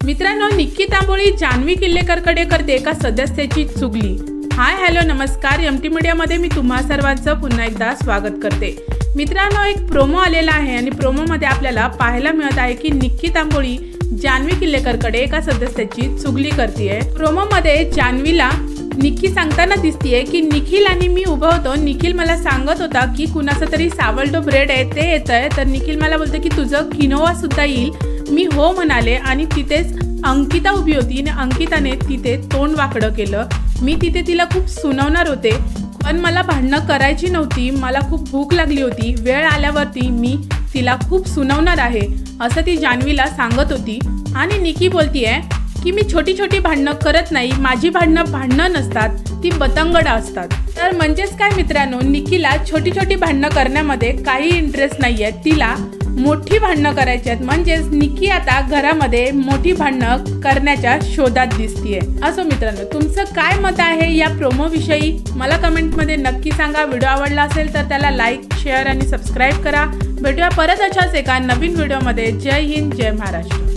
मित्रांनो, निक्की तांबोळी जान्हवी किल्लेकरकडे करते एका सदस्याची चुगली। हाय हॅलो नमस्कार, एमटी मीडियामध्ये मी तुम्हा सर्वांचं पुन्हा एकदा स्वागत करते। मित्रांनो, एक प्रोमो आलेला आहे आणि प्रोमोमध्ये आपल्याला पाहायला मिळत आहे की निक्की तांबोळी जान्हवी किल्लेकरकडे एका सदस्याची चुगली करते। प्रोमोमध्ये जान्हवीला निक्की सांगताना दिसतीये की निखिल आणि मी उभं होतो, निखिल मला सांगत होता की कुणाचं तरी सावल्डो ब्रेड आहे ते येतंय, तर निखिल मला बोलते की तुझं किनोवा सुद्धा येईल। मी हो म्हणाले आणि तिथेच अंकिता उभी होती आणि अंकिताने तिथे तोंड वाकडं केलं। मी तिथे तिला खूप सुनावणार होते, पण मला भांडणं करायची नव्हती, मला खूप भूक लागली होती, वेळ आल्यावरती मी तिला खूप सुनावणार आहे असं ती जान्हवीला सांगत होती। आणि निक्की बोलतीये की मी छोटी छोटी भांडणं करत नाही, माझी भांडणं नसतात, ती बतंगड असतात। तर म्हणजेच काय मित्रांनो, निक्कीला छोटी छोटी भांडणं करण्यामध्ये काही इंटरेस्ट नाहीये, तिला मोठी भांडणं करायची आहेत। म्हणजेच निक्की आता घरामध्ये मोठी भांडणं करण्याच्या शोधात दिसतीये। असो मित्रांनो, तुमचं काय मत आहे या प्रोमो विषयी मला कमेंटमध्ये नक्की सांगा। व्हिडिओ आवडला असेल तर त्याला लाईक, शेअर आणि सबस्क्राईब करा। भेटूया परत अशाच एका नवीन व्हिडिओमध्ये। जय हिंद, जय महाराष्ट्र।